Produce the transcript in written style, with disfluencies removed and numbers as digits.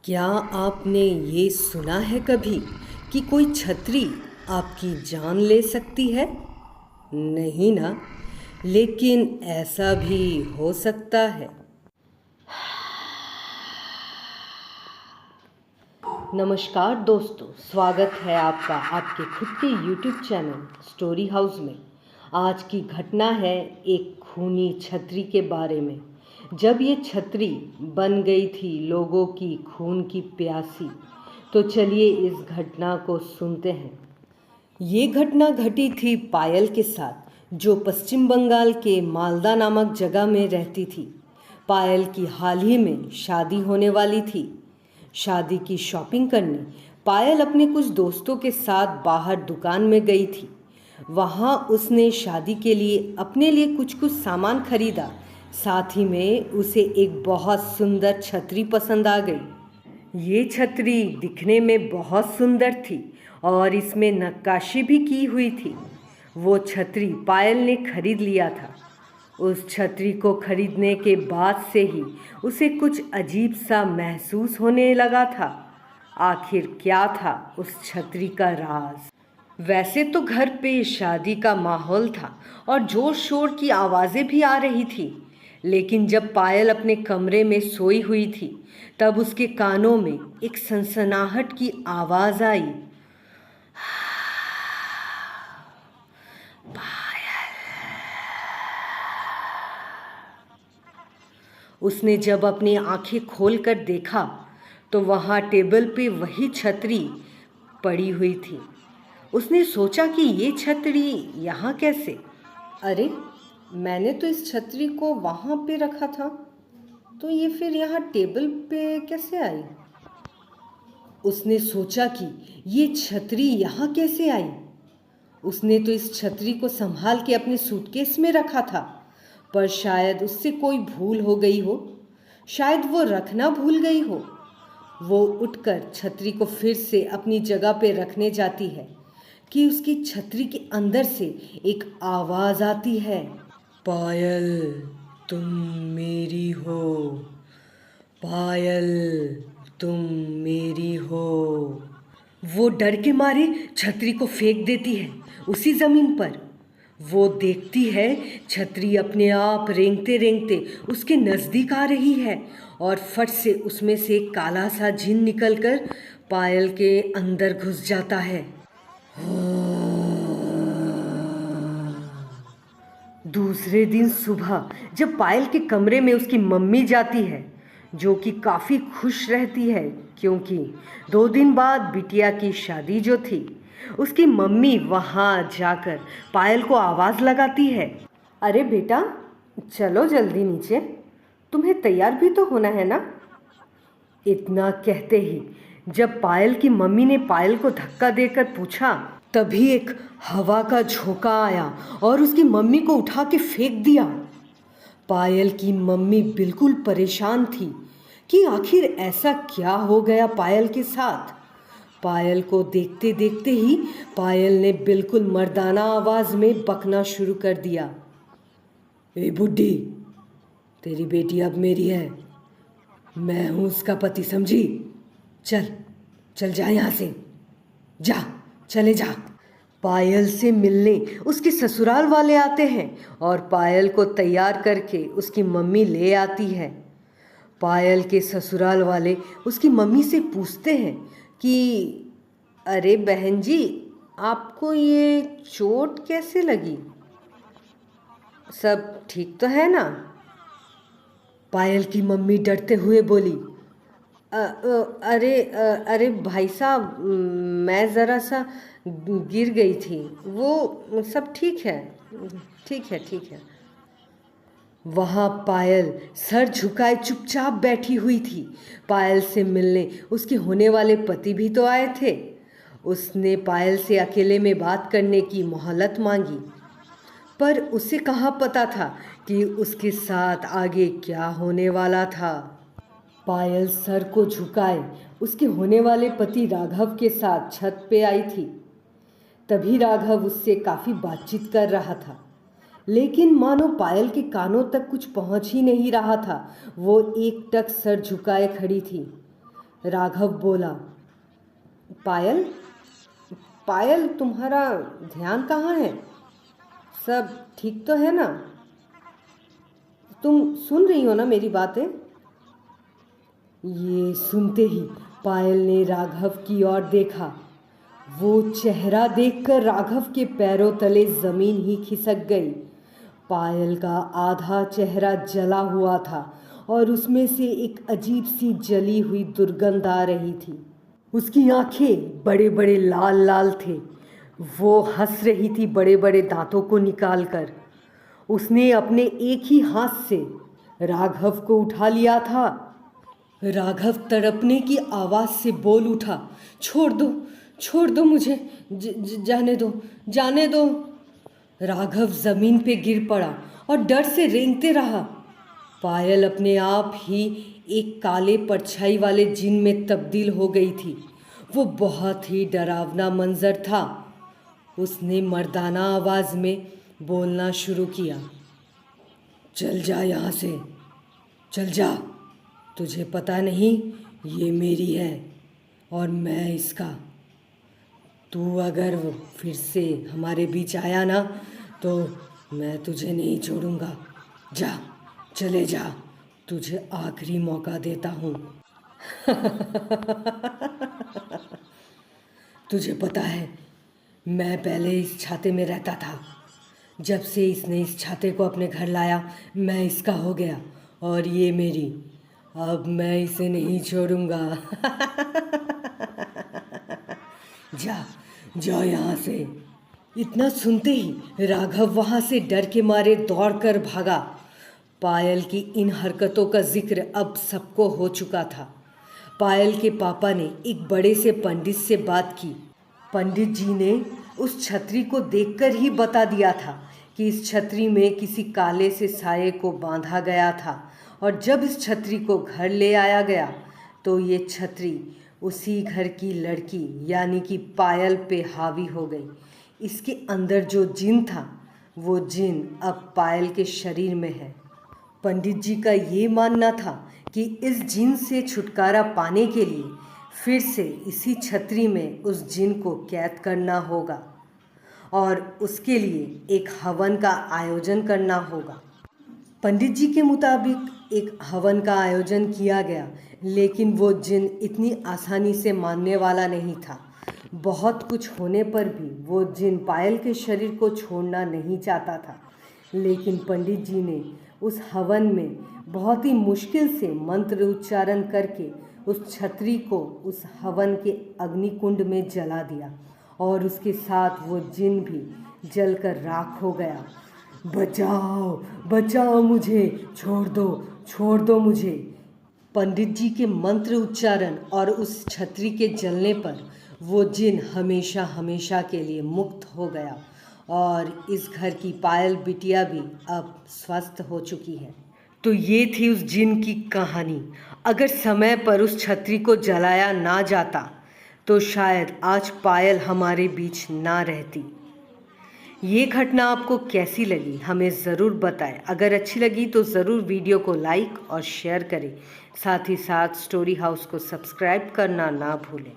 क्या आपने ये सुना है कभी कि कोई छतरी आपकी जान ले सकती है? नहीं ना, लेकिन ऐसा भी हो सकता है। नमस्कार दोस्तों, स्वागत है आपका आपके खुद के YouTube चैनल स्टोरी हाउस में। आज की घटना है एक खूनी छतरी के बारे में। जब ये छतरी बन गई थी लोगों की खून की प्यासी, तो चलिए इस घटना को सुनते हैं। ये घटना घटी थी पायल के साथ, जो पश्चिम बंगाल के मालदा नामक जगह में रहती थी। पायल की हाल ही में शादी होने वाली थी। शादी की शॉपिंग करने पायल अपने कुछ दोस्तों के साथ बाहर दुकान में गई थी। वहाँ उसने शादी के लिए अपने लिए कुछ कुछ सामान खरीदा। साथ ही में उसे एक बहुत सुंदर छतरी पसंद आ गई। ये छतरी दिखने में बहुत सुंदर थी और इसमें नक्काशी भी की हुई थी। वो छतरी पायल ने खरीद लिया था। उस छतरी को खरीदने के बाद से ही उसे कुछ अजीब सा महसूस होने लगा था। आखिर क्या था उस छतरी का राज? वैसे तो घर पे शादी का माहौल था और जोर शोर की आवाज़ें भी आ रही थी, लेकिन जब पायल अपने कमरे में सोई हुई थी, तब उसके कानों में एक सनसनाहट की आवाज़ आई। उसने जब अपनी आंखें खोलकर देखा तो वहाँ टेबल पे वही छतरी पड़ी हुई थी। उसने सोचा कि ये छतरी यहाँ कैसे? अरे, मैंने तो इस छतरी को वहाँ पे रखा था, तो ये फिर यहाँ टेबल पे कैसे आई? उसने सोचा कि ये छतरी यहाँ कैसे आई? उसने तो इस छतरी को संभाल के अपने सूटकेस में रखा था, पर शायद उससे कोई भूल हो गई हो। शायद वो रखना भूल गई हो। वो उठकर छतरी को फिर से अपनी जगह पे रखने जाती है कि उसकी छतरी के अंदर से एक आवाज़ आती है। पायल, तुम मेरी हो। पायल, तुम मेरी हो। वो डर के मारे छतरी को फेंक देती है उसी ज़मीन पर। वो देखती है छतरी अपने आप रेंगते रेंगते उसके नज़दीक आ रही है और फट से उसमें से काला सा जिन निकलकर पायल के अंदर घुस जाता है। दूसरे दिन सुबह जब पायल के कमरे में उसकी मम्मी जाती है, जो कि काफ़ी खुश रहती है क्योंकि 2 दिन बाद बिटिया की शादी जो थी, उसकी मम्मी वहाँ जाकर पायल को आवाज़ लगाती है। अरे बेटा, चलो जल्दी नीचे, तुम्हें तैयार भी तो होना है ना। इतना कहते ही जब पायल की मम्मी ने पायल को धक्का देकर पूछा, तभी एक हवा का झोंका आया और उसकी मम्मी को उठा के फेंक दिया। पायल की मम्मी बिल्कुल परेशान थी कि आखिर ऐसा क्या हो गया पायल के साथ। पायल को देखते देखते ही पायल ने बिल्कुल मर्दाना आवाज़ में बकना शुरू कर दिया। ए बुड्ढी, तेरी बेटी अब मेरी है। मैं हूँ उसका पति, समझी? चल चल जा यहाँ से, जा, चले जा। पायल से मिलने उसके ससुराल वाले आते हैं और पायल को तैयार करके उसकी मम्मी ले आती है। पायल के ससुराल वाले उसकी मम्मी से पूछते हैं कि अरे बहन जी, आपको ये चोट कैसे लगी? सब ठीक तो है ना? पायल की मम्मी डरते हुए बोली, अरे भाई साहब, मैं ज़रा सा गिर गई थी, वो सब ठीक है, ठीक है, ठीक है। वहाँ पायल सर झुकाए चुपचाप बैठी हुई थी। पायल से मिलने उसके होने वाले पति भी तो आए थे। उसने पायल से अकेले में बात करने की मोहलत मांगी, पर उसे कहाँ पता था कि उसके साथ आगे क्या होने वाला था। पायल सर को झुकाए उसके होने वाले पति राघव के साथ छत पे आई थी। तभी राघव उससे काफ़ी बातचीत कर रहा था, लेकिन मानो पायल के कानों तक कुछ पहुंच ही नहीं रहा था। वो एकटक सर झुकाए खड़ी थी। राघव बोला। पायल, पायल तुम्हारा ध्यान कहाँ है? सब ठीक तो है ना? तुम सुन रही हो ना मेरी बातें? ये सुनते ही पायल ने राघव की ओर देखा। वो चेहरा देखकर राघव के पैरों तले जमीन ही खिसक गई। पायल का आधा चेहरा जला हुआ था और उसमें से एक अजीब सी जली हुई दुर्गंध आ रही थी। उसकी आंखें बड़े बड़े लाल लाल थे। वो हंस रही थी बड़े बड़े दांतों को निकालकर। उसने अपने एक ही हाथ से राघव को उठा लिया था। राघव तड़पने की आवाज़ से बोल उठा, छोड़ दो मुझे, जाने दो, जाने दो। राघव ज़मीन पे गिर पड़ा और डर से रेंगते रहा। पायल अपने आप ही एक काले परछाई वाले जिन में तब्दील हो गई थी। वो बहुत ही डरावना मंजर था। उसने मर्दाना आवाज़ में बोलना शुरू किया, चल जा यहाँ से, चल जा। तुझे पता नहीं ये मेरी है और मैं इसका। तू अगर फिर से हमारे बीच आया ना तो मैं तुझे नहीं छोड़ूंगा। जा, चले जा, तुझे आखिरी मौका देता हूँ। तुझे पता है मैं पहले इस छाते में रहता था। जब से इसने इस छाते को अपने घर लाया मैं इसका हो गया और ये मेरी। अब मैं इसे नहीं छोड़ूंगा। जा, जाओ यहाँ से। इतना सुनते ही राघव वहाँ से डर के मारे दौड़कर भागा। पायल की इन हरकतों का जिक्र अब सबको हो चुका था। पायल के पापा ने एक बड़े से पंडित से बात की। पंडित जी ने उस छतरी को देखकर ही बता दिया था कि इस छतरी में किसी काले से साये को बांधा गया था और जब इस छतरी को घर ले आया गया तो ये छतरी उसी घर की लड़की यानी कि पायल पे हावी हो गई। इसके अंदर जो जिन था वो जिन अब पायल के शरीर में है। पंडित जी का ये मानना था कि इस जिन से छुटकारा पाने के लिए फिर से इसी छतरी में उस जिन को कैद करना होगा और उसके लिए एक हवन का आयोजन करना होगा। पंडित जी के मुताबिक एक हवन का आयोजन किया गया, लेकिन वो जिन इतनी आसानी से मानने वाला नहीं था। बहुत कुछ होने पर भी वो जिन पायल के शरीर को छोड़ना नहीं चाहता था। लेकिन पंडित जी ने उस हवन में बहुत ही मुश्किल से मंत्र उच्चारण करके उस छतरी को उस हवन के अग्निकुंड में जला दिया और उसके साथ वो जिन भी जलकर राख हो गया। बचाओ, बचाओ मुझे, छोड़ दो मुझे। पंडित जी के मंत्र उच्चारण और उस छतरी के जलने पर वो जिन हमेशा हमेशा के लिए मुक्त हो गया और इस घर की पायल बिटिया भी अब स्वस्थ हो चुकी है। तो ये थी उस जिन की कहानी। अगर समय पर उस छतरी को जलाया ना जाता तो शायद आज पायल हमारे बीच ना रहती। ये घटना आपको कैसी लगी हमें ज़रूर बताएं। अगर अच्छी लगी तो ज़रूर वीडियो को लाइक और शेयर करें। साथ ही साथ स्टोरी हाउस को सब्सक्राइब करना ना भूलें।